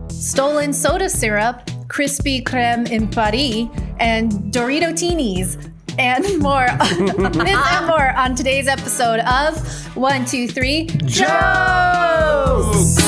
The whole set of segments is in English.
stolen soda syrup, Krispy Kreme in Paris, and Dorito teenies, and more. This and more on today's episode of 1, 2, 3 Jokes!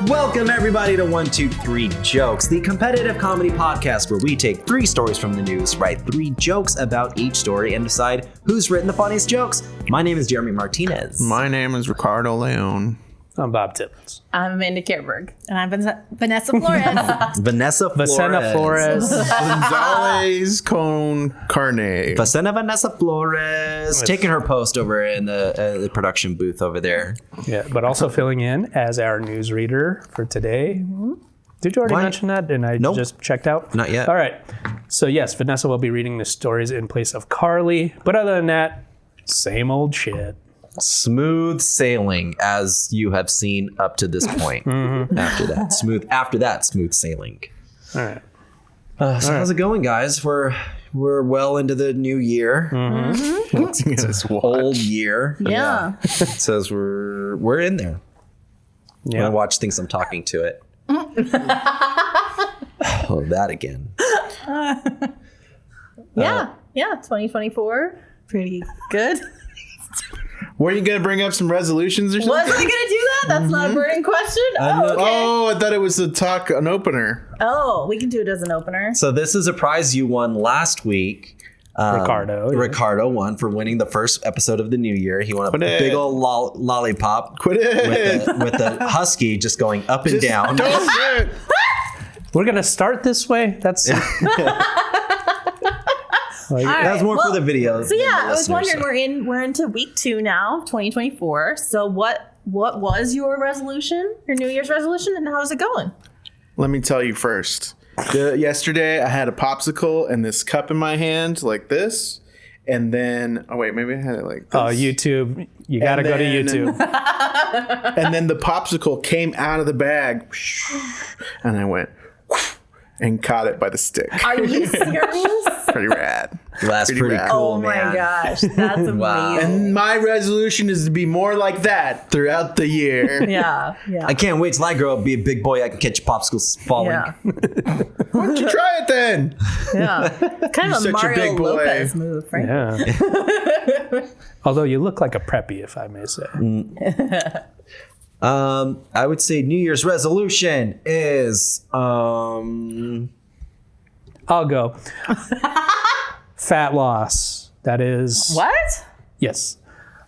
Welcome everybody to 1, 2, 3 Jokes, the competitive comedy podcast where we take 3 stories from the news, write 3 jokes about each story, and decide who's written the funniest jokes. My name is Jeremy Martinez. My name is Ricardo Leon. I'm Bob Tippins. I'm Amanda Kierberg. And I'm Vanessa Flores. Vanessa Flores. Gonzalez con carne. Vanessa Flores. Taking her post over in the production booth over there. Yeah, but also filling in as our newsreader for today. Mm-hmm. Did you already mention that? And I just checked out? Not yet. All right. So yes, Vanessa will be reading the stories in place of Carly. But other than that, same old shit. Smooth sailing, as you have seen up to this point. Mm-hmm. After that, smooth sailing. All right. How's it going, guys? We're well into the new year. Mm-hmm. It's old year. Yeah. It says we're in there. Yeah. When I watch things, I'm talking to it. Oh, that again. Yeah. 2024. Pretty good. Were you going to bring up some resolutions or something? Was I going to do that? That's not a burning question? Oh, okay. Oh, I thought it was an opener. Oh, we can do it as an opener. So this is a prize you won last week. Ricardo won for winning the first episode of the new year. He won a big old lollipop. Quit it. With the husky just going up and down. Don't do it. We're going to start this way? That's... That was more for the videos. So yeah, I was wondering, we're into week 2 now, 2024. So what was your resolution, your New Year's resolution, and how's it going? Let me tell you first. Yesterday, I had a popsicle and this cup in my hand like this. And then, maybe I had it like this. Oh, YouTube. You got to go to YouTube. And then the popsicle came out of the bag. And I went and caught it by the stick. Are you serious? Pretty rad. That's pretty rad. cool, Oh my gosh, that's amazing. Wow. And my resolution is to be more like that throughout the year. Yeah. I can't wait till I grow up, be a big boy. I can catch popsicles falling. Yeah. Why don't you try it then? Yeah. Kind of a You're such a Mario big boy. Lopez move, right? Yeah. Although you look like a preppy, if I may say. I would say New Year's resolution is I'll go. Fat loss. That is... What? Yes.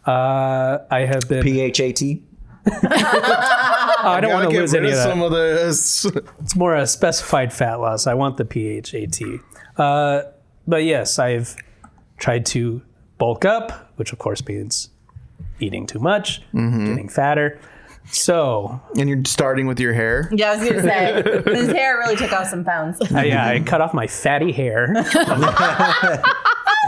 I have been... PHAT. I don't want to lose any of that. Some of this. It's more a specified fat loss. I want the PHAT. But yes, I've tried to bulk up, which of course means eating too much, getting fatter. So... And you're starting with your hair? Yeah, I was going to say, his hair really took off some pounds. I cut off my fatty hair. And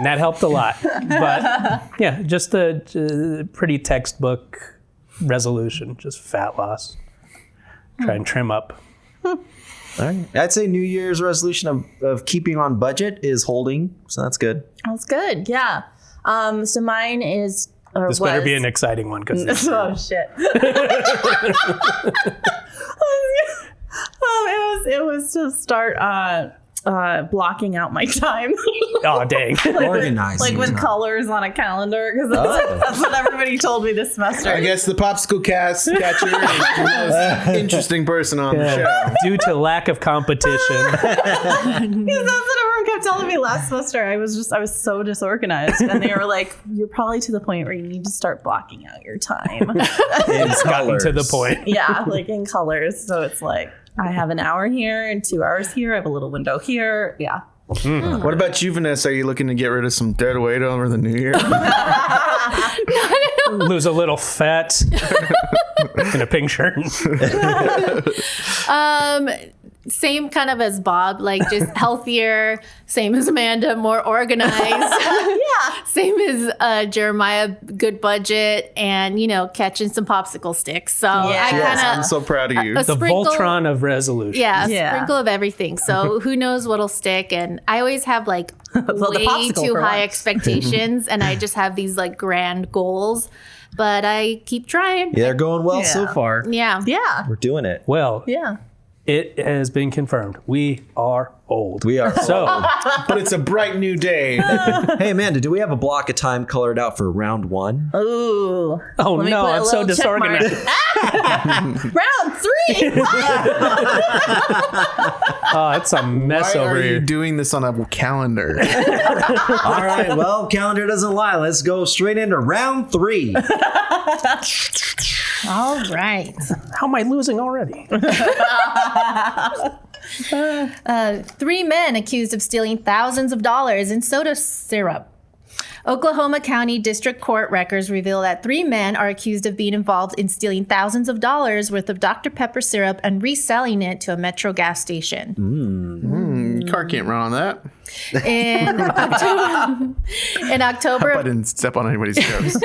that helped a lot. But yeah, just a pretty textbook resolution, just fat loss. Try and trim up. All right. I'd say New Year's resolution of keeping on budget is holding. So that's good. That's good, yeah. So mine is... This better be an exciting one. Oh, shit. It was to start blocking out my time. Oh, dang. Organizing. Like with colors on a calendar, because that's what everybody told me this semester. I guess the popsicle cast got you the most interesting person on the show. Due to lack of competition. Because that's what everyone kept telling me last semester. I was so disorganized, and they were like, "You're probably to the point where you need to start blocking out your time." It's gotten to the point. Yeah, like in colors. So it's like I have an hour here and 2 hours here. I have a little window here. Yeah. What about you, Vanessa? Are you looking to get rid of some dead weight over the new year? Lose a little fat in a pink shirt. Same kind of as Bob, like just healthier. Same as Amanda, more organized. Yeah. Same as Jeremiah, good budget, and catching some popsicle sticks. So I Yes, kind I'm so proud of you. a The sprinkle- Voltron of resolution. Yeah, Yeah. sprinkle of everything. So who knows what'll stick? And I always have like the way popsicle too for high once. expectations, and I just have these like grand goals. But I keep trying. Yeah, they're going well so Yeah. far. Yeah. Yeah. We're doing it. Well, Yeah. it has been confirmed. We are old. We are. So, But it's a bright new day. Hey, Amanda, do we have a block of time colored out for round 1? Ooh. oh Let me no, put a I'm so little check mark. disorganized. Round 3. Oh, it's a mess Why over are here. you doing this on a calendar? All right, well, calendar doesn't lie. Let's go straight into round 3. All right. How am I losing already? 3 men accused of stealing thousands of dollars in soda syrup. Oklahoma County District Court records reveal that 3 men are accused of being involved in stealing thousands of dollars worth of Dr. Pepper syrup and reselling it to a Metro gas station. Car can't run on that. In October, I didn't step on anybody's toes.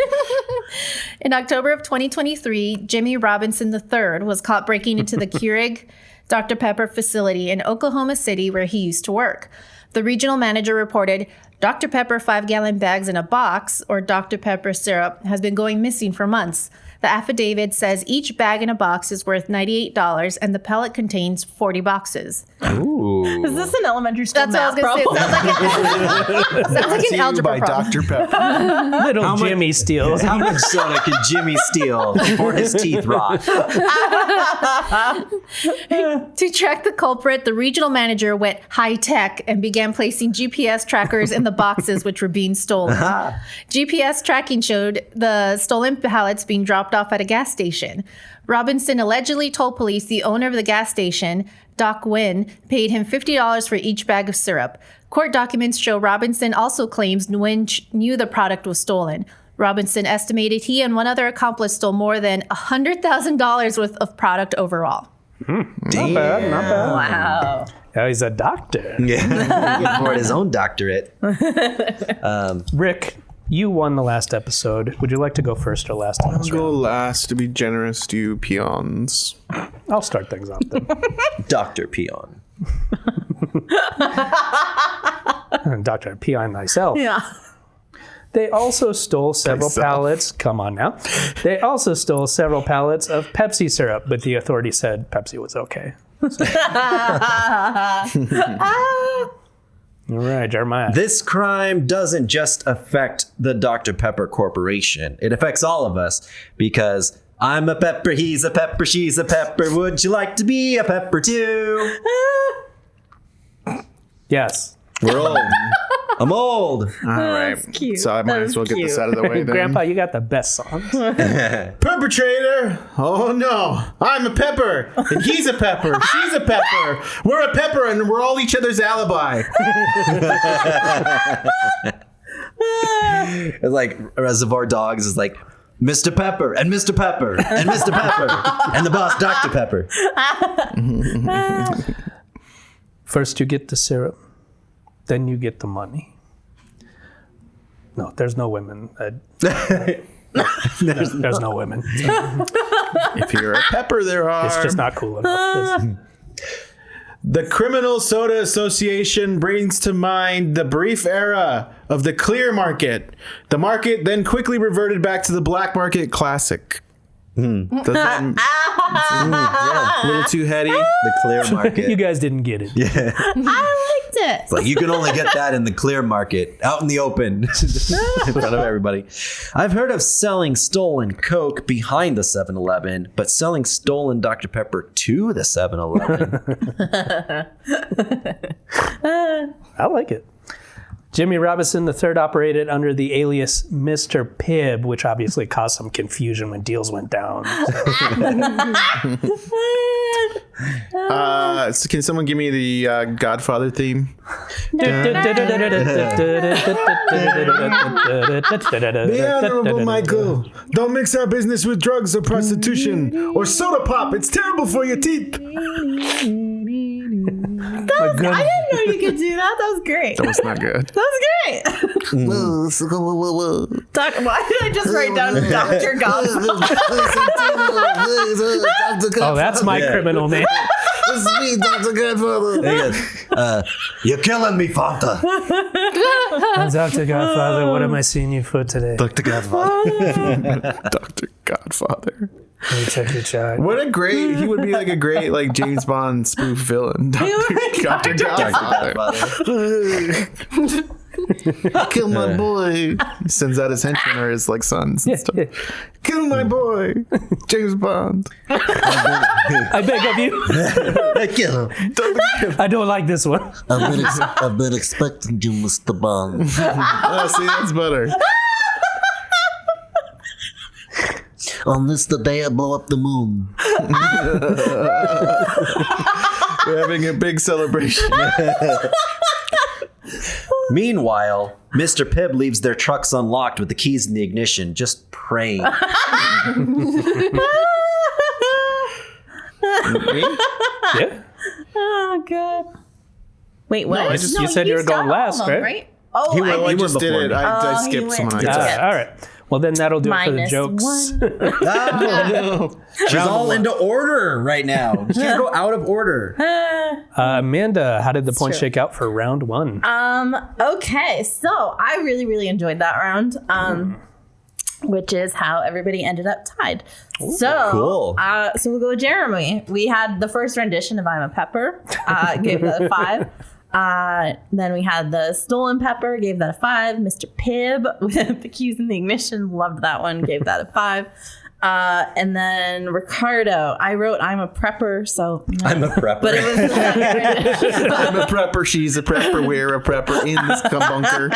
In October of 2023, Jimmy Robinson III was caught breaking into the Keurig Dr. Pepper facility in Oklahoma City where he used to work. The regional manager reported, Dr. Pepper 5-gallon bags in a box, or Dr. Pepper syrup, has been going missing for months. The affidavit says each bag in a box is worth $98 and the pellet contains 40 boxes. Ooh. Is this an elementary school That's what I math was going to say. problem? Sounds like To an you algebra by problem. Dr. Pepper. Little Jimmy steals. How much soda can Jimmy steal before his teeth rot? To track the culprit, the regional manager went high tech and began placing GPS trackers in the boxes which were being stolen. GPS tracking showed the stolen pallets being dropped off at a gas station. Robinson allegedly told police the owner of the gas station, Doc Wynn, paid him $50 for each bag of syrup. Court documents show Robinson also claims Wynn knew the product was stolen. Robinson estimated he and one other accomplice stole more than $100,000 worth of product overall. Not bad, not bad. Wow. Oh, he's a doctor. Yeah, he can afford his own doctorate. Rick, you won the last episode. Would you like to go first or last on I'll this go round? last to be generous to you peons. I'll start things off then. Dr. Peon. Dr. P.I. myself. Yeah. They also stole several Myself. pallets. Come on now. They also stole several pallets of Pepsi syrup, but the authority said Pepsi was okay. All right, Jeremiah. This crime doesn't just affect the Dr. Pepper Corporation. It affects all of us because I'm a pepper, he's a pepper, she's a pepper. Would you like to be a pepper too? Yes. We're old. I'm old. All right. cute. So I might That as well was get this cute. out of the way then. Grandpa, you got the best songs. Perpetrator! Oh no! I'm a pepper! And he's a pepper! She's a pepper! We're a pepper and we're all each other's alibi! It's like Reservoir Dogs is like Mr. Pepper and Mr. Pepper and Mr. Pepper and the boss, Dr. Pepper. First you get the syrup, then you get the money. No, there's no women. There's no women. If you're a pepper, there are. It's just not cool enough. The Criminal Soda Association brings to mind the brief era of the clear market. The market then quickly reverted back to the black market classic. Does that, a little too heady. The clear You market. guys didn't get it. I liked it. It's like you can only get that in the clear market, out in the open, in front of everybody. I've heard of selling stolen Coke behind the 7-Eleven, but selling stolen Dr. Pepper to the 7-Eleven. I like it. Jimmy Robinson III operated under the alias Mr. Pibb, which obviously caused some confusion when deals went down. So can someone give me the Godfather theme? The Honorable Michael, don't mix our business with drugs or prostitution or soda pop. It's terrible for your teeth. My good- I didn't know you could do that. That was great. That was not good. That was great. Why did I just write down Dr. Godfather? Oh, that's my criminal name. This is me, Dr. Godfather. You're killing me, Fanta. Dr. Godfather, what am I seeing you for today? Dr. Godfather. Dr. Godfather. Let me check your chart. What a great, he would be like a great like James Bond spoof villain. Dr. Godfather. Kill my boy. He sends out his henchmen or his like sons and stuff. Kill my boy, James Bond. I beg of you. Kill him. I don't like this one. I've been expecting you, Mr. Bond. Oh, see, that's better. On this the day I blow up the moon. We're having a big celebration. Meanwhile, Mr. Pibb leaves their trucks unlocked with the keys in the ignition, just praying. Me? Yeah. Oh, God. Wait, what? You said you were going last, right? Oh, He I went, I did. just did it. I he skipped went. someone. Yeah. All right. Well, then that'll do it for the Minus jokes. one. She's all into order right now. You can't go out of order. Amanda, how did the points shake out for round one? Okay, so I really, really enjoyed that round, which is how everybody ended up tied. So, cool. So we'll go with Jeremy. We had the first rendition of I'm a Pepper, gave that a 5. Then we had the Stolen Pepper, gave that a 5. Mr. Pibb with the keys in the ignition, loved that one, gave that a 5. And then Ricardo, I wrote I'm a Prepper, so I'm a prepper. but it was I'm a prepper. She's a prepper. We're a prepper in this bunker.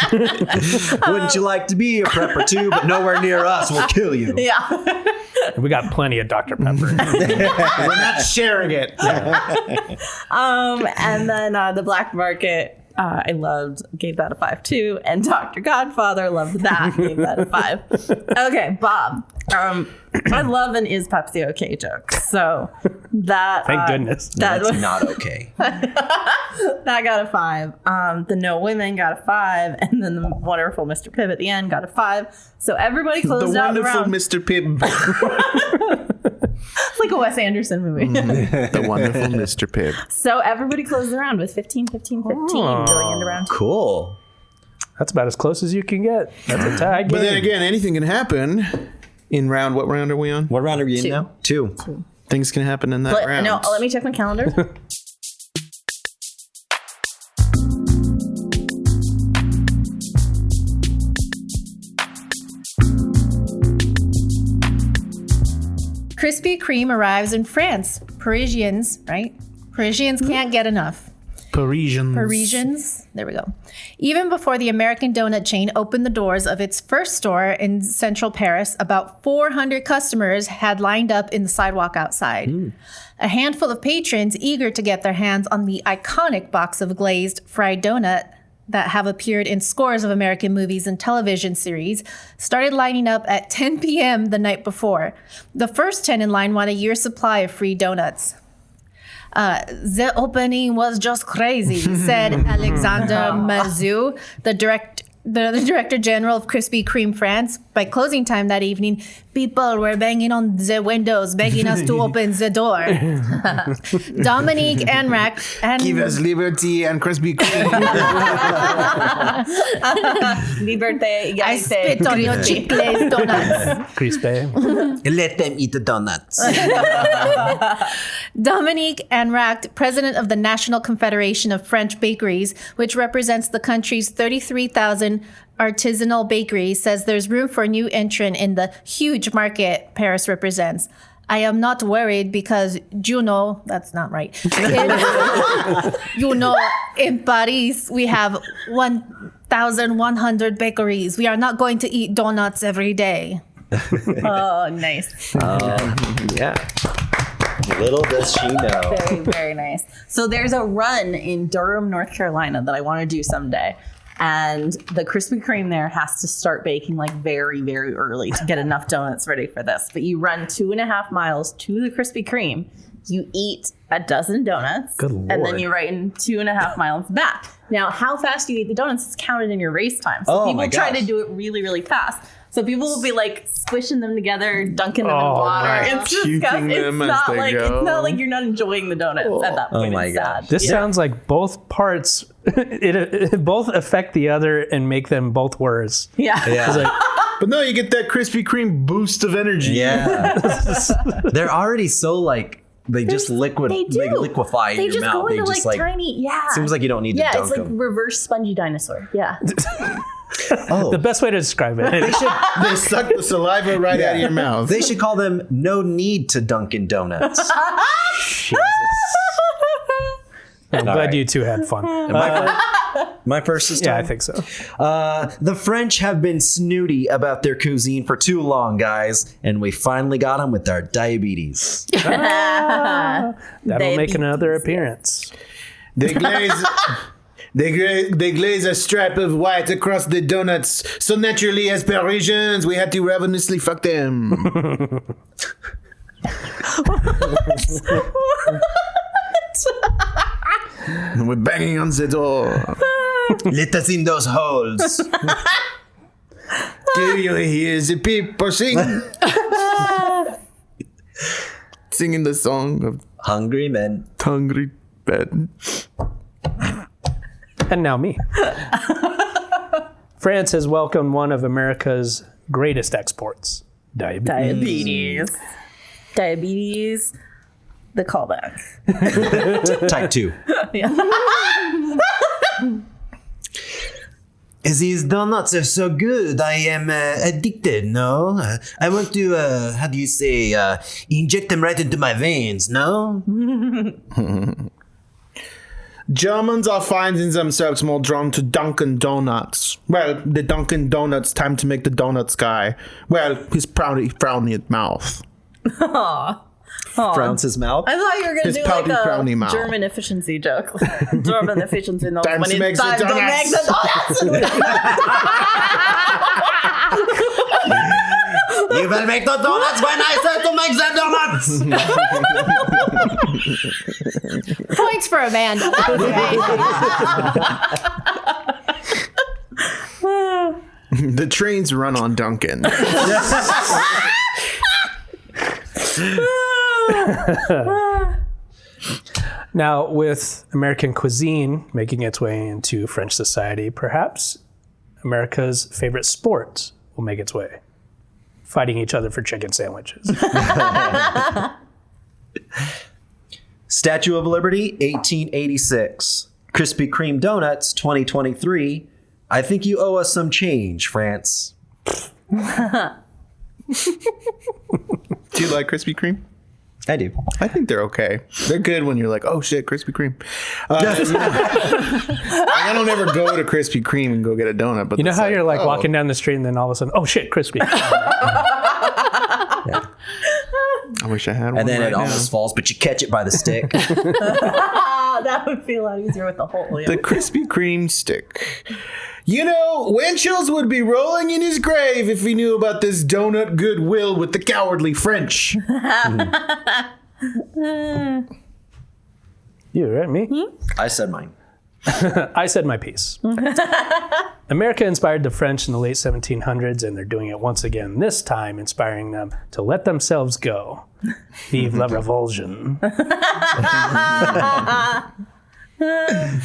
Wouldn't you like to be a prepper too? But nowhere near us. We'll kill you. yeah. We got plenty of Dr. Pepper. We're not sharing it. And then the Black Market, I loved, gave that a 5 too. And Dr. Godfather, loved that, gave that a 5. Okay, Bob. I love an is Pepsi okay joke. So that Thank goodness. that That's was, not okay. that got a 5. The No Women got a 5, and then the wonderful Mr. Pibb at the end got a 5. So everybody The closed out the wonderful round. Mr. Pibb. It's like a Wes Anderson movie. The wonderful Mr. Pibb. So everybody closed the round with 15, 15, 15 going into round 2. Cool. That's about as close as you can get. That's a tie game. But then again, anything can happen in round. What round are we on? What round are we in 2. now? 2. Things can happen in that But round. no, let me check my calendar. Krispy Kreme arrives in France. Parisians, right? Parisians can't get enough. Parisians. There we go. Even before the American donut chain opened the doors of its first store in central Paris, about 400 customers had lined up in the sidewalk outside. A handful of patrons eager to get their hands on the iconic box of glazed fried donut that have appeared in scores of American movies and television series started lining up at 10 p.m. the night before. The first 10 in line won a year's supply of free donuts. The opening was just crazy, said Alexander Mazou, the director general of Krispy Kreme France. By closing time that evening, people were banging on the windows, begging us to open the door. Dominique Enrack and Give us liberty and Krispy Kreme. Liberté, I spit on your cheap glazed donuts. Crispy. Let them eat the donuts. Dominique Enract, president of the National Confederation of French Bakeries, which represents the country's 33,000 artisanal bakeries, says there's room for a new entrant in the huge market Paris represents. I am not worried because, that's not right. In Paris, we have 1,100 bakeries. We are not going to eat donuts every day. Oh, nice. Yeah. Little does she know. Very, very nice. So there's a run in Durham, North Carolina that I want to do someday. And the Krispy Kreme there has to start baking like very, very early to get enough donuts ready for this. But you run 2.5 miles to the Krispy Kreme, you eat a dozen donuts, Good and then Lord. you run 2.5 miles back. Now, how fast you eat the donuts is counted in your race time. So Oh, people my try gosh. to do it really, really fast. So people will be like squishing them together, dunking them in Oh, water. right. It's Puking disgusting. them as they go. It's not like you're not enjoying the donuts at that point. my It's gosh. sad. This sounds like both parts, it both affect the other and make them both worse. Yeah. It's like, But no, you get that Krispy Kreme boost of energy. Yeah. They're already so like, they just They do. liquefy in They your just mouth. go into just like tiny, yeah. seems like you don't need to yeah, dunk it's like them. reverse spongy dinosaur. Yeah. Oh, the best way to describe it. They suck the saliva right out of your mouth. they should call them no need to Dunkin' Donuts. I'm glad right. you two had fun. My first is Yeah, I time. think so. The French have been snooty about their cuisine for too long, guys, and we finally got them with our diabetes. That'll make Diabetes, another yes. appearance. They glaze. They glaze a stripe of white across the donuts. So naturally, as Parisians, we had to ravenously fuck them. And we're banging on the door. Let us in those holes. Do you hear the people sing? Singing the song of Hungry men. Hungry Ben. And now me. France has welcomed one of America's greatest exports, diabetes. Diabetes. The callback. Type 2. These donuts are so good. I am addicted, no? I want to, how do you say, inject them right into my veins, no? Germans are finding themselves more drawn to Dunkin' Donuts. Well, the Dunkin' Donuts time to make the donuts guy. Well, his frowny mouth. Frowns his mouth. I thought you were going to His do like pouty, frowny a mouth. German efficiency joke. German efficiency knows Time when to make it's the time to donuts. make the donuts. You will make the donuts when I say to make the donuts! Points for Amanda. The trains run on Dunkin'. Now, with American cuisine making its way into French society, perhaps America's favorite sport will make its way. Fighting each other for chicken sandwiches. Statue of Liberty, 1886. Krispy Kreme Donuts, 2023. I think you owe us some change, France. Do you like Krispy Kreme? I do. I think they're okay. They're good when you're like, oh shit, Krispy Kreme. I don't ever go to Krispy Kreme and go get a donut. But You know it's how you're like oh. walking down the street and then all of a sudden, oh shit, crispy. I wish I had one. And then right it now. almost falls, but you catch it by the stick. That would be a lot easier with the hole. Yeah. The Krispy Kreme stick. You know, Winchell's would be rolling in his grave if he knew about this donut goodwill with the cowardly French. You, right? Me? I said mine. I said my piece. America inspired the French in the late 1700s, and they're doing it once again, this time inspiring them to let themselves go. Vive la revulsion.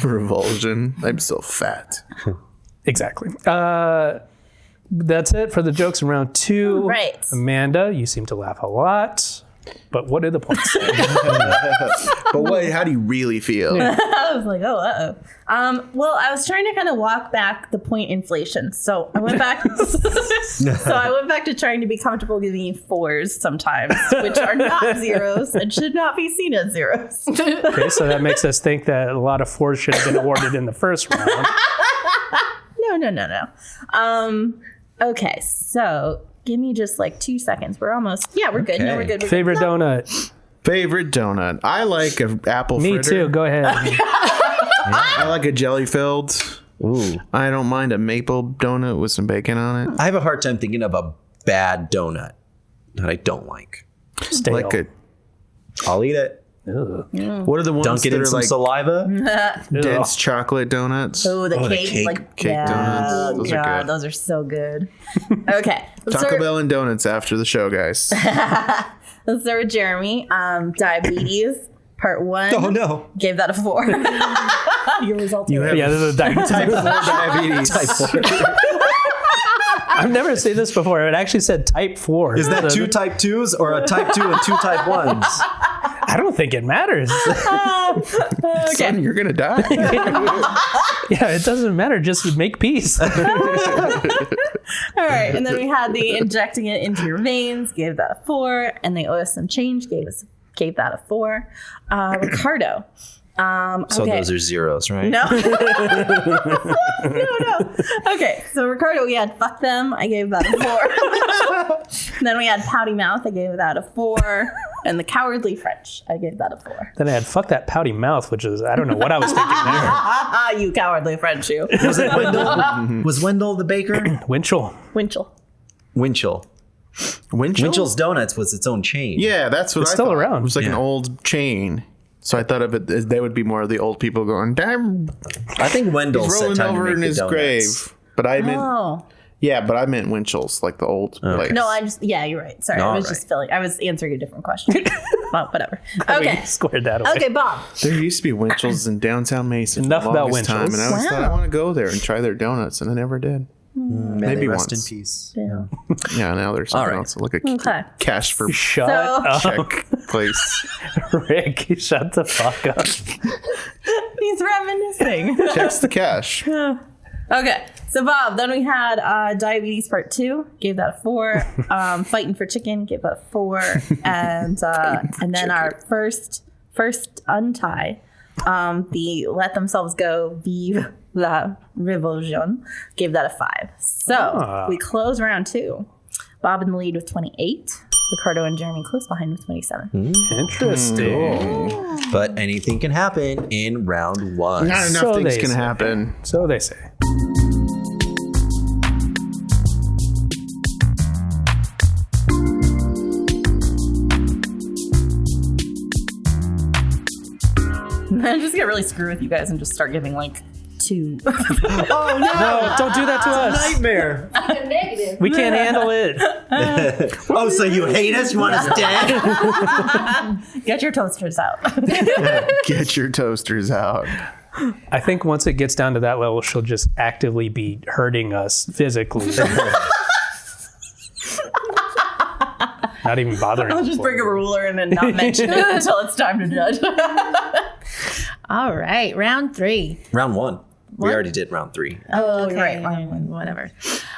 Revulsion. I'm so fat. Exactly. That's it for the jokes in round 2. Right. Amanda, you seem to laugh a lot, but what are the points? But how do you really feel? I was like, oh, uh-oh. Well, I was trying to kind of walk back the point inflation. So I went back. To trying to be comfortable giving you 4s sometimes, which are not zeros and should not be seen as zeros. Okay, so that makes us think that a lot of 4s should have been awarded in the first round. No. Okay, so give me just like 2 seconds. We're almost. Yeah, we're good. No, we're good. Favorite donut? Favorite donut. I like an apple Me fritter. too. Go ahead. I like a jelly filled. Ooh. I don't mind a maple donut with some bacon on it. I have a hard time thinking of a bad donut that I don't like. Stale. Like a, I'll eat it. Ugh. what are the ones Dunk it that in are some like saliva. dense chocolate donuts? Oh, the the cake, cake- like cake donuts. Those are God, good. those are so good. Okay, Taco Bell and donuts after the show, guys. let's start with Jeremy. Diabetes, part 1. Oh no. Gave that a 4. Your results. You have Yeah, this is diabetes. I've never seen this before. It actually said type 4. Is that 2 type 2s or a type 2 and 2 type 1s? I don't think it matters. Son, you're gonna die. Yeah, it doesn't matter. Just make peace. All right, and then we had the injecting it into your veins, gave that a 4, and they owe us some change, gave that a 4. Ricardo. So okay. those are zeros, right? No. no. Okay, so Ricardo, we had fuck them. I gave that a 4. Then we had pouty mouth. I gave that a 4. And the cowardly French. I gave that a 4. Then I had fuck that pouty mouth, which is, I don't know what I was thinking there. You cowardly French, you. Was it Wendell? Was Wendell the baker? Winchell. Winchell. Winchell. Winchell's Donuts was its own chain. Yeah, that's what It's I still thought. around. It was like an Yeah. old chain. So I thought of it as they would be more of the old people going, damn, I think Wendell he's set rolling time to over make in the his donuts. grave. But I meant, Oh. yeah, but I meant Winchell's, like the old place. No, yeah, you're right. Sorry, I was All just feeling, I was answering a different question. Well, whatever. Okay. We squared that away. Okay, Bob. There used to be Winchell's in downtown Mason. Enough for the about longest time, Winchell's. and I always thought I want to go there and try their donuts, and I never did. May Maybe they rest once. in peace. Yeah. Yeah, now there's something All right. else, like a Okay. cash for Shut So- up, check place. Rick. Shut the fuck up. He's reminiscing. Checks the cash. Okay, so Bob, then we had diabetes part 2, gave that a 4. Fighting for chicken, gave that a 4. And then our first untie, the let themselves go, vive la revolution, gave that a 5. So we close round 2. Bob in the lead with 28. Ricardo and Jeremy close behind with 27. Interesting. But anything can happen in round 1. Not enough So things they can say. happen. So they say. I'm just gonna really screw with you guys and just start giving like 2. No, don't do that to us. Nightmare. We can't handle it. Oh, so you hate us? You want us dead? Get your toasters out. Get your toasters out. I think once it gets down to that level, she'll just actively be hurting us physically. Not even bothering. I'll just bring a ruler in and not mention it until it's time to judge. All right, round 3. Round 1. We already did round 3. Oh, okay. right. Whatever.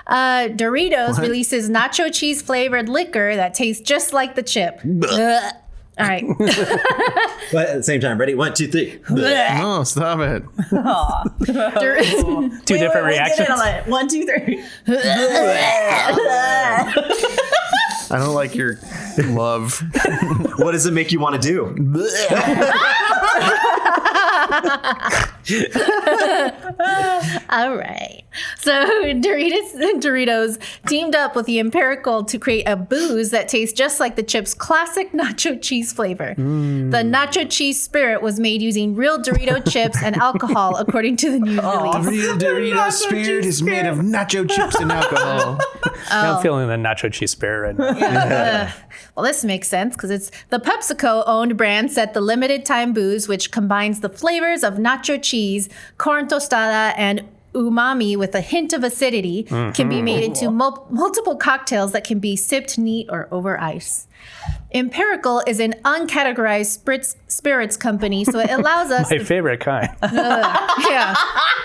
Doritos releases nacho cheese flavored liquor that tastes just like the chip. Ugh. All right. But at the same time, ready? 1, 2, 3. No, stop it. Two different reactions. 1, 2, 3. I don't like your love. What does it make you want to do? All right. So Doritos teamed up with the Empirical to create a booze that tastes just like the chip's classic nacho cheese flavor. The nacho cheese spirit was made using real Dorito chips and alcohol, according to the news release. Real Doritos spirit is made of nacho chips and alcohol. I'm feeling the nacho cheese spirit right now. Well, this makes sense because it's the PepsiCo-owned brand set the limited time booze, which combines the flavors of nacho cheese, corn tostada, and umami with a hint of acidity, can be made into multiple cocktails that can be sipped neat or over ice. Empirical is an uncategorized spirits company, so it allows us My favorite kind.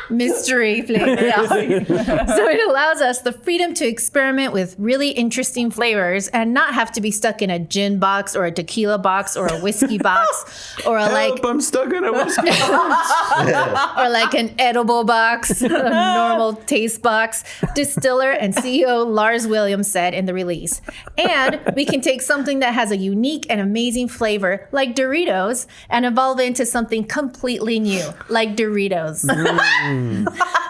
mystery flavor. So it allows us the freedom to experiment with really interesting flavors and not have to be stuck in a gin box or a tequila box or a whiskey box or Help, I'm stuck in a whiskey. or like an edible box, a normal taste box. Distiller and CEO Lars Williams said in the release. And we can take something that has a a unique and amazing flavor like Doritos and evolve into something completely new like Doritos.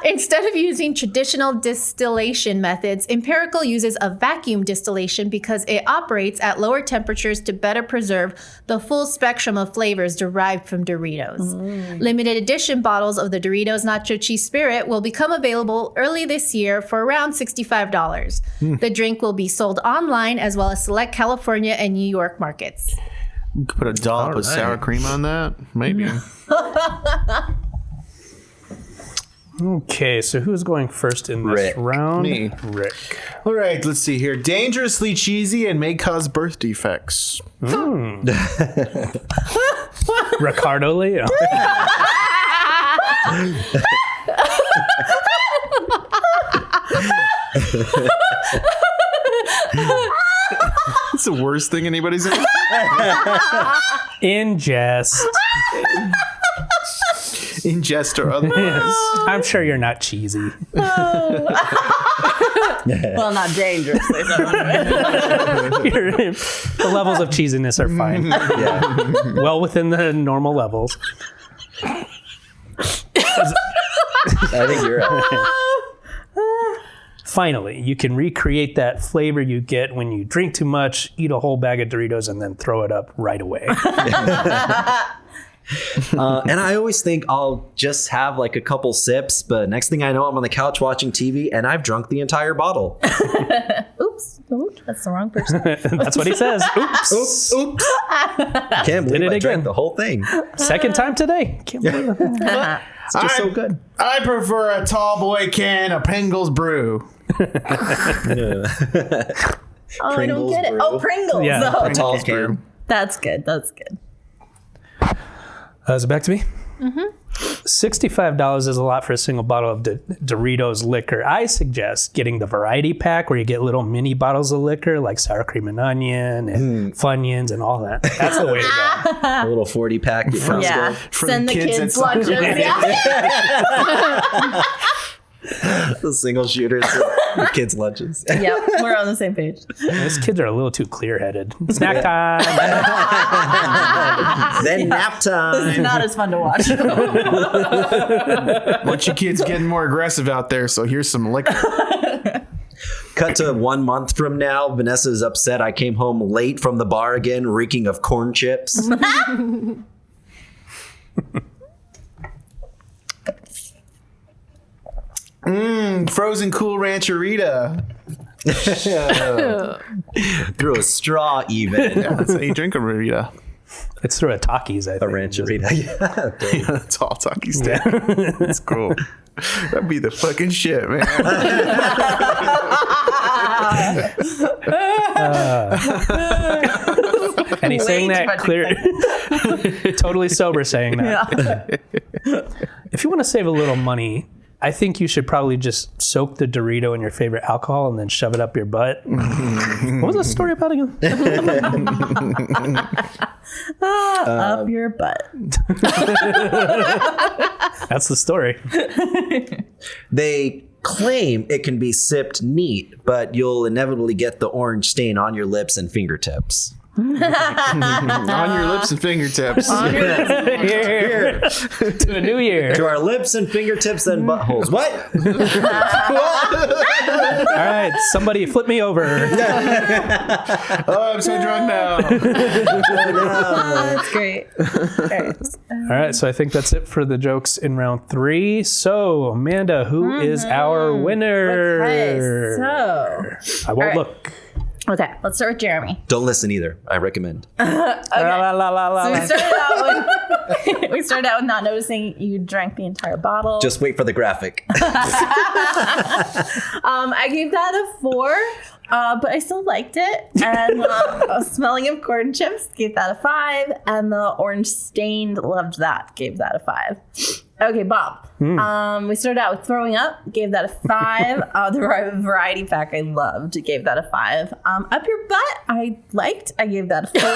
Instead of using traditional distillation methods, Empirical uses a vacuum distillation because it operates at lower temperatures to better preserve the full spectrum of flavors derived from Doritos. Limited edition bottles of the Doritos Nacho Cheese Spirit will become available early this year for around $65. The drink will be sold online as well as select California and New York markets. You could put a dollop of sour cream on that. Maybe. Okay, so who's going first in this Rick. round? Me. Rick. All right, let's see here. Dangerously cheesy and may cause birth defects. Ricardo Leo. It's the worst thing anybody's ever Ingest. ingest or otherwise. I'm sure you're not cheesy. Well, not dangerously. The levels of cheesiness are fine. Yeah. Well within the normal levels. I think you're right. Finally, you can recreate that flavor you get when you drink too much, eat a whole bag of Doritos, and then throw it up right away. And I always think I'll just have like a couple sips, but next thing I know, I'm on the couch watching TV and I've drunk the entire bottle. Oops. Oops, that's the wrong person. That's what he says. Oops. Oops. Oops. Can't believe it I again. drank the whole thing. Second time today. Can't believe it. It's just so good. I prefer a tall boy can of Pringles brew. Oh, I don't get it. Brew. Oh, Pringles. Yeah, Oh, A tall okay. can. That's good. That's good. Is it back to me? $65 is a lot for a single bottle of Doritos liquor. I suggest getting the variety pack where you get little mini bottles of liquor like sour cream and onion and Funyuns and all that. That's the way to go. A little 40 pack. Yeah. For Send the kids kids at lunches. Yeah. The single shooters for kids' lunches. Yep. We're on the same page. These kids are a little too clear-headed. Snack time. Then nap It's time. not as fun to watch. Bunch of kids getting more aggressive out there, so here's some liquor. Cut to 1 month from now. Vanessa's upset I came home late from the bar again, reeking of corn chips. Frozen Cool Rancherita. Through a straw, even. That's how you drink a Rita. It's through a Takis, I A think. rancherita. Yeah. That's all Taki stand. That's cool. That'd be the fucking shit, man. And he's saying Way too that much clear, totally sober saying that. If you want to save a little money, I think you should probably just soak the Dorito in your favorite alcohol and then shove it up your butt. What was the story about again? Up your butt. That's the story. They claim it can be sipped neat, but you'll inevitably get the orange stain on your lips and fingertips. On your lips and fingertips. Here. To a new year. To our lips and fingertips and buttholes. What? All right, somebody flip me over. Oh, I'm so drunk now. That's great. All right, so I think that's it for the jokes in round 3. So, Amanda, who is our winner? Okay, so. I won't right. look. Okay, let's start with Jeremy. Don't listen either. I recommend. La, la, la, la, So la. we started out with not noticing you drank the entire bottle. Just wait for the graphic. I gave that a 4, but I still liked it. And smelling of corn chips, gave that a 5. And the orange stained, loved that, gave that a 5. Okay, Bob. We started out with throwing up, gave that a 5. The variety pack I loved, gave that a 5. Up your butt, I liked, I gave that a 4.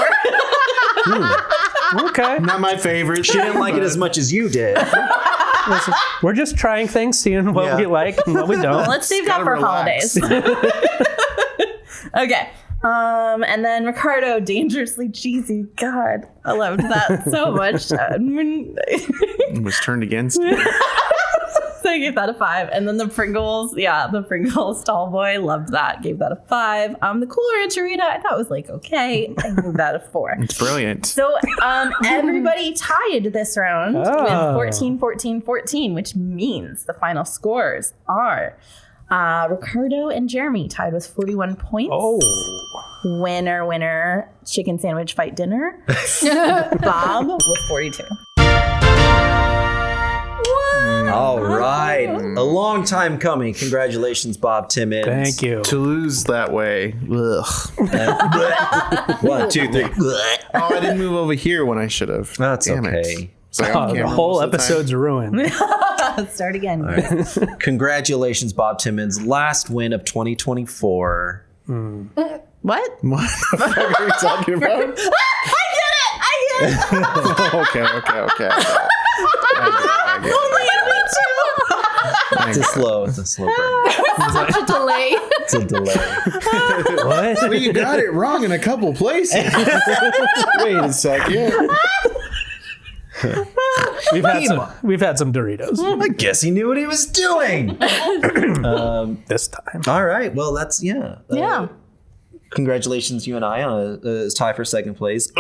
Okay. Not my favorite. She didn't like it as much as you did. Listen, we're just trying things, seeing what Yeah. we like and what we don't. Let's save that gotta for relax. holidays. Okay. And then Ricardo, dangerously cheesy. God, I loved that so much. It was turned against me. So I gave that a 5. And then the Pringles, the Pringles tall boy, loved that. Gave that a 5. The Cool Ranch Dorito, I thought was like okay. I gave that a 4. It's brilliant. So everybody tied this round with 14, 14, 14, which means the final scores are Ricardo and Jeremy tied with 41 points. Oh. Winner, chicken sandwich fight dinner. Bob with 42. All right. A long time coming. Congratulations, Bob Timmons. Thank you. To lose that way. Ugh. 1, 2, 3. Oh, I didn't move over here when I should have. That's Damn it. okay. It's like on The camera whole most of the time. episode's ruined. Let's start again. All right. Congratulations, Bob Timmons. Last win of 2024. What? What the fuck are we talking about? I get it. Okay. I get it. Only in week 2. It's a slow burn. Such a delay. It's a delay. What? Well, you got it wrong in a couple places. Wait a second. We've had some Doritos I guess he knew what he was doing. this time. All right. Well, that's, Yeah. Congratulations, you and I, on a tie for second place.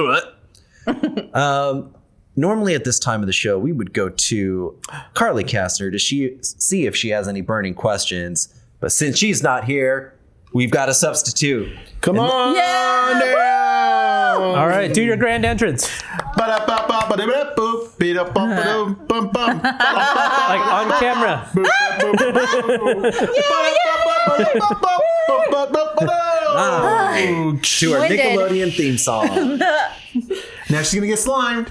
Normally at this time of the show, we would go to Carly Kastner to see if she has any burning questions. But since she's not here, we've got a substitute. Come on down. All right, do your grand entrance. Like on camera. To our Winded. Nickelodeon theme song. Now she's gonna get slimed.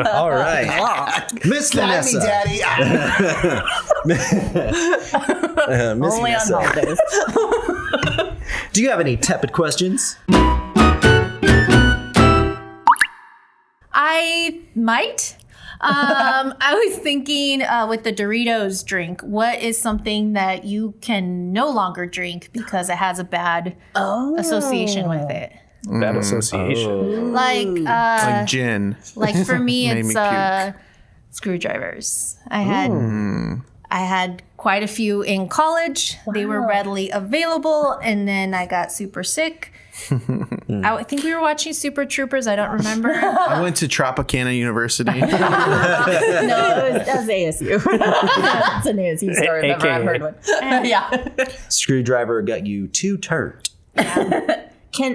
All right. Miss Vanessa. Daddy. Miss Only on Vanessa. holidays. Do you have any tepid questions? I might. I was thinking with the Doritos drink, what is something that you can no longer drink because it has a bad association with it? Bad association. Like Like gin. like for me, Made it's me screwdrivers. I had quite a few in college. They were readily available, and then I got super sick. I think we were watching Super Troopers. I don't remember. I went to Tropicana University. No, that was ASU. It's an ASU story. I've never heard one. Yeah. Screwdriver got you too turned.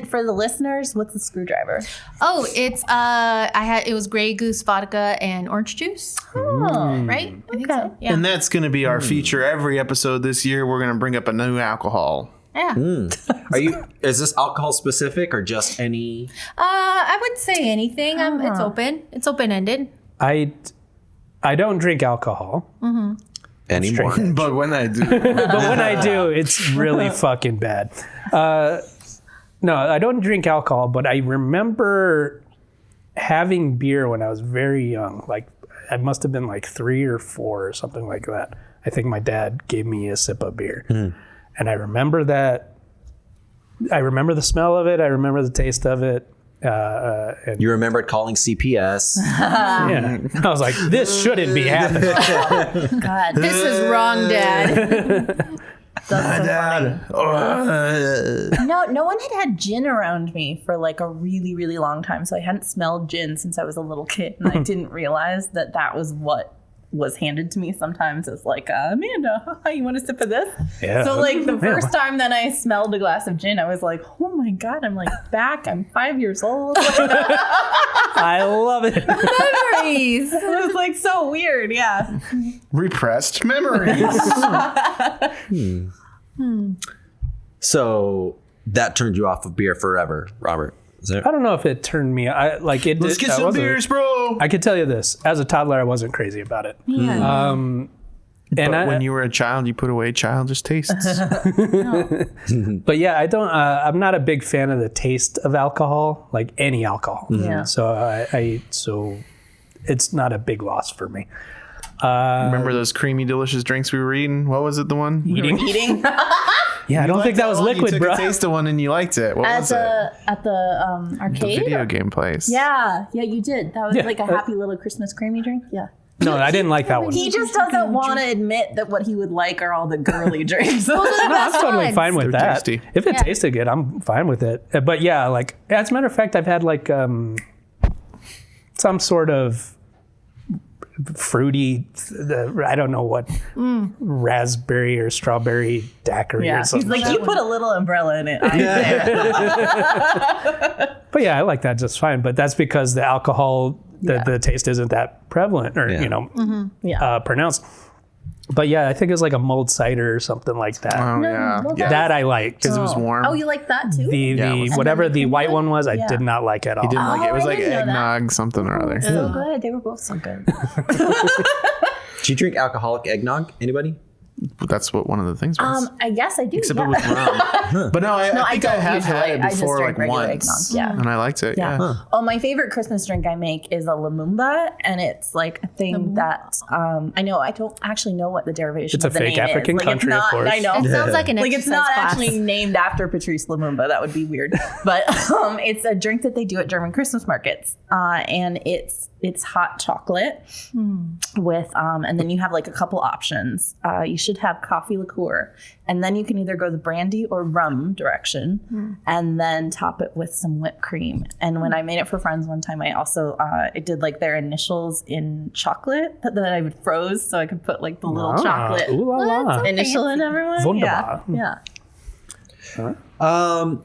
For the listeners, what's a screwdriver? Oh, it's it was Grey Goose vodka and orange juice. Right? I think so. Yeah. And that's going to be our feature every episode this year. We're going to bring up a new alcohol. Yeah. Is this alcohol specific or just any? I would say anything. It's open. It's open ended. I don't drink alcohol, Anymore. But when I do, but when I do, it's really fucking bad. No, I don't drink alcohol, but I remember having beer when I was very young. Like I must have been like 3 or 4 or something like that. I think my dad gave me a sip of beer. And I remember that. I remember the smell of it. I remember the taste of it. And You remembered calling CPS. yeah, I was like, this shouldn't be happening. God, This is wrong, Dad. that's so funny. No one had gin around me for like a really, really long time. So I hadn't smelled gin since I was a little kid. And I didn't realize that was what was handed to me sometimes as like, Amanda, you want a sip of this? Yeah. So like the first time that I smelled a glass of gin, I was like, oh my God, I'm like back. I'm 5 years old. I love it. Memories. It was like so weird. Yeah. repressed memories. So that turned you off of beer forever, Robert. Is it? I don't know if it turned me. Let's get some beers, bro. I can tell you this: as a toddler, I wasn't crazy about it. But when you were a child, you put away childish tastes. But yeah, I don't. I'm not a big fan of the taste of alcohol, like any alcohol. Yeah. So so it's not a big loss for me. Remember those creamy, delicious drinks we were eating? What was it? The one Eating. Yeah, I don't think that was You liquid, took bro. a taste of one and you liked it. What was it? At the The arcade. video game place. Yeah, you did. That was Yeah. like a happy little Christmas creamy drink. Yeah. No, I didn't like that one. He just doesn't want to admit that what he would like are all the girly drinks. Those are the No, I'm best totally ones. fine with They're that. tasty. If it Yeah. tasted good, I'm fine with it. But yeah, like as a matter of fact, I've had like some sort of fruity, I don't know what, raspberry or strawberry daiquiri Yeah, or he's something. like, you put a little umbrella in it. But yeah, I like that just fine. But that's because the alcohol, the taste isn't that prevalent or, Yeah. pronounced. But yeah, I think it was like a mulled cider or something like that. Oh, yeah. well, Yeah. That I liked. Because it was warm. Oh, you like that too? Yeah, it was- Whatever the white one was, I Yeah. did not like at all. He didn't like it. It was I like didn't know that. eggnog, something or other. So good. They were both so good. Do you drink alcoholic eggnog? Anybody? That's what one of the things was. I guess I do. Except yeah. it was rum. But no, I think I don't have usually. had it I just before, drink like regular once. eggnog, yeah. And I liked it. Yeah. Oh, my favorite Christmas drink I make is a Lumumba, and it's like a thing that I know. I don't actually know what the derivation. It's a of the fake name African is. Like, country, it's not, of course. I know. It sounds like an Like it's exercise not class. actually named after Patrice Lumumba. That would be weird. But it's a drink that they do at German Christmas markets, and it's hot chocolate with and then you have like a couple options. You should have coffee liqueur, and then you can either go the brandy or rum direction, and then top it with some whipped cream. And when I made it for friends one time, I also it did like their initials in chocolate that I would froze so I could put like the little chocolate Ooh la la. What? initial in everyone. Wunderbar. Yeah.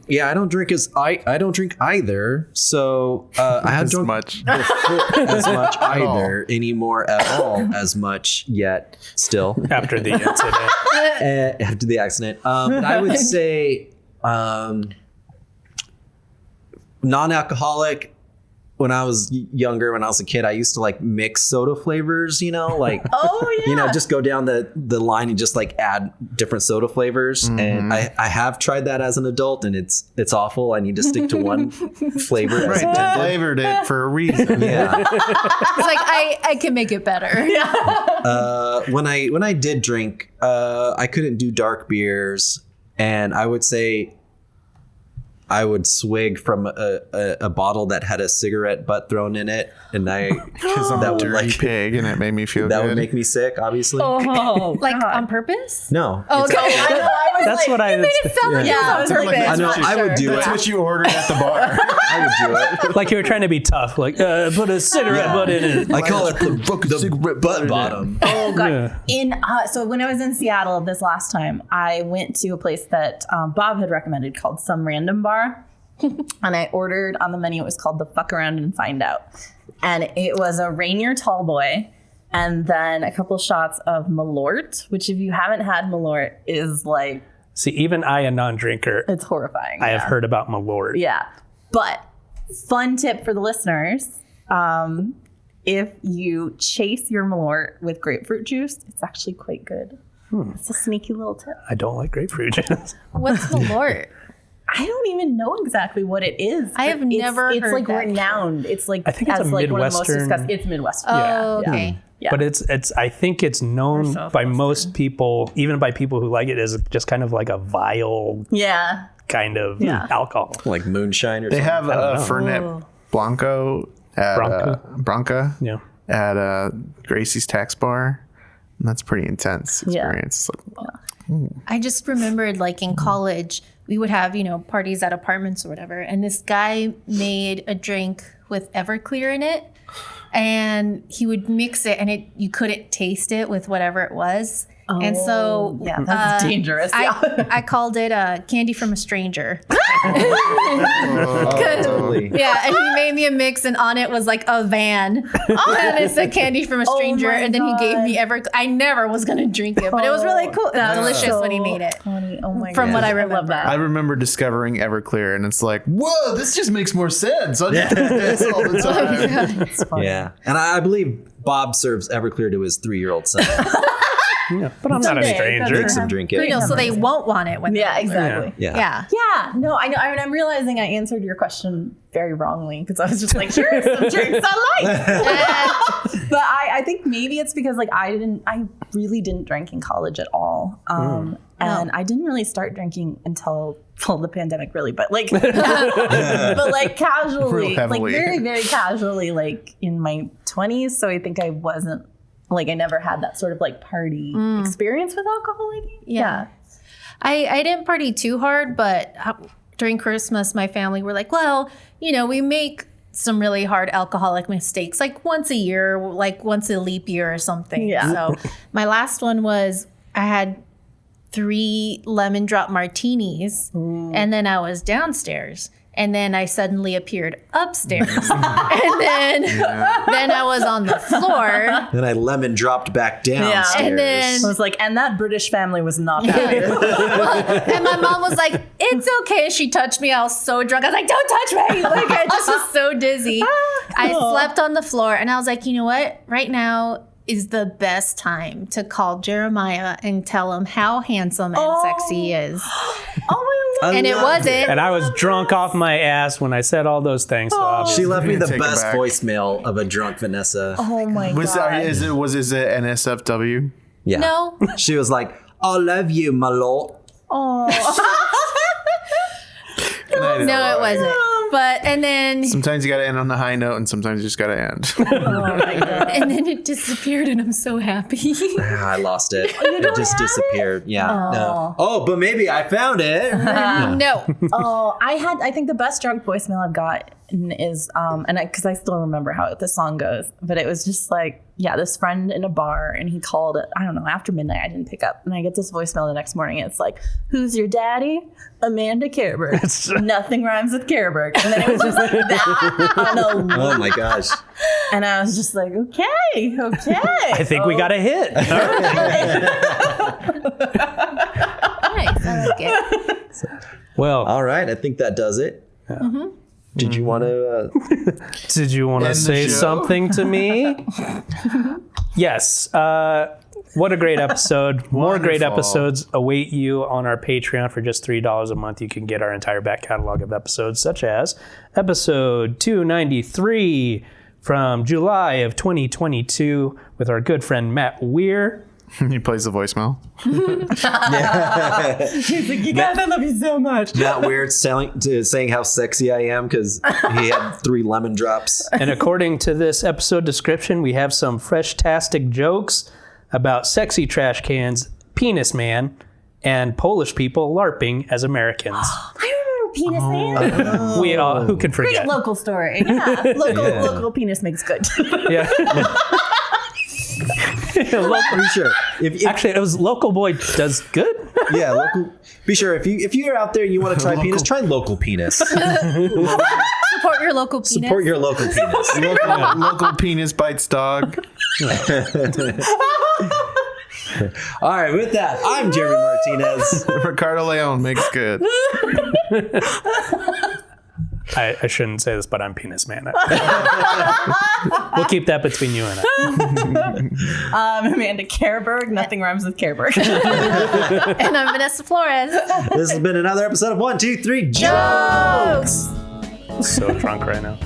Yeah, I don't drink I don't drink either. So I haven't As drunk much. as much either anymore at all as much yet still After the incident. after the accident. But I would say non-alcoholic. When I was younger, when I was a kid, I used to like mix soda flavors, like Oh yeah. just go down the line and just like add different soda flavors. And I have tried that as an adult, and it's awful. I need to stick to one flavor. As Right. They intended. flavored it for a reason. Yeah. It's like I can make it better. When I did drink, I couldn't do dark beers, and I would say I would swig from a bottle that had a cigarette butt thrown in it, and Because I'm that a would dirty pig and it made me feel that good. would make me sick, obviously. Oh, Like God. on purpose? No. Oh, it's okay. actually- I know. I was That's like, what I Made it sound like Yeah, it I was was on like, purpose. I know. I would do That's it. what you ordered at the bar. I would do it. Like you were trying to be tough. Like, put a cigarette butt in it. I call it the butt bottom. Oh god! Yeah. So when I was in Seattle this last time, I went to a place that Bob had recommended called Some Random Bar, and I ordered on the menu. It was called the Fuck Around and Find Out, and it was a Rainier Tall Boy, and then a couple shots of Malort, which if you haven't had Malort is like See, even I, a non-drinker, it's horrifying. I have yeah. heard about Malort. Yeah, but fun tip for the listeners. If you chase your Malort with grapefruit juice, it's actually quite good. It's a sneaky little tip. I don't like grapefruit juice. What's Malort? I don't even know exactly what it is. I have but never It's heard like that renowned. It's like I think it's as a like one of the most Midwestern- discussed. It's Midwestern. Oh, Yeah. okay. Yeah. But it's I think it's known by most people, even by people who like it, as just kind of like a vile Yeah. kind of Yeah. alcohol. Like moonshine or They something. have a Fernet Blanco at Branca Yeah. at Gracie's Tax Bar. And that's pretty intense experience. I just remembered like in college, we would have, parties at apartments or whatever. And this guy made a drink with Everclear in it. And he would mix it and you couldn't taste it with whatever it was. And so Yeah, that's dangerous. I called it candy from a stranger. Totally. Yeah, and he made me a mix, and on it was like a van, and it said candy from a stranger, my and then he gave God. me I never was gonna drink it, but it was really cool. It was delicious when he made it. Funny. Oh my From God. what I love remember. that. I remember discovering Everclear, and it's like, whoa, this just makes more sense. I do this all the time. It's funny. Yeah. And I believe Bob serves Everclear to his 3-year-old son. Yeah, but I'm not a Someday, stranger. Make some drink it. So they won't want it when they're Yeah, older. exactly. Yeah. Yeah. Yeah, no, I know. I mean, I'm realizing I answered your question very wrongly because I was just like, here are some drinks I like. But I think maybe it's because like I really didn't drink in college at all. And I didn't really start drinking until the pandemic really, but like, but like casually, Real heavily. like very, very casually, like in my 20s. So I think I wasn't like, I never had that sort of like party experience with alcohol. I think. Yeah. I didn't party too hard, but during Christmas, my family were like, well, we make some really hard alcoholic mistakes, like once a year, like once a leap year or something. Yeah. So my last one was I had 3 lemon drop martinis, and then I was downstairs. And then I suddenly appeared upstairs. And then I was on the floor. Then I lemon dropped back downstairs. And then I was like, and that British family was not happy. and my mom was like, it's okay. She touched me. I was so drunk. I was like, don't touch me. Like, I just was so dizzy. I slept on the floor and I was like, you know what? Right now is the best time to call Jeremiah and tell him how handsome and sexy he is. Oh my God. And it wasn't. And I was drunk off my ass when I said all those things. So obviously, She left me the Take it best back. voicemail of a drunk Vanessa. Oh my God. Was it NSFW? Yeah. No. She was like, I love you, my lord. No, it wasn't. But, and then Sometimes you got to end on a high note, and sometimes you just got to end. and then it disappeared, and I'm so happy. I lost it. It just disappeared. Yeah. No. Oh, but maybe I found it. No. I think the best drunk voicemail I've got is because I still remember how the song goes, but it was just like, this friend in a bar, and he called it, I don't know, after midnight. I didn't pick up, and I get this voicemail the next morning, and it's like, who's your daddy? Amanda Kerberg. Nothing rhymes with Kerberg. And then it was just like that on a loop. Oh my gosh. And I was just like, okay. I think we got a hit. Nice. I like it. Well, All right. I think that does it. Did you want to? did you want to End the say show? something to me? Yes. What a great episode. More great Wonderful. episodes await you on our Patreon. For just $3 a month, you can get our entire back catalog of episodes, such as episode 293 from July of 2022 with our good friend Matt Weir. He plays the voicemail. He's like, you guys, I love you so much. Not weird saying how sexy I am because he had 3 lemon drops. And according to this episode description, we have some fresh-tastic jokes about sexy trash cans, penis man, and Polish people LARPing as Americans. I remember Penis Man. We all, who can forget? Great local story. Yeah. Local penis makes good. Yeah. Pretty sure. Actually, it was Local Boy Does Good. Yeah, local. Be sure if you're out there and you want to try penis, try local penis. Support your local penis. Support your local penis. Local penis bites dog. All right, with that, I'm Jeremy Martinez. Ricardo Leon makes good. I shouldn't say this, but I'm Penis Man. We'll keep that between you and I. Amanda Kerberg. Nothing rhymes with Kerberg. And I'm Vanessa Flores. This has been another episode of 1, 2, 3 Jokes. So drunk right now.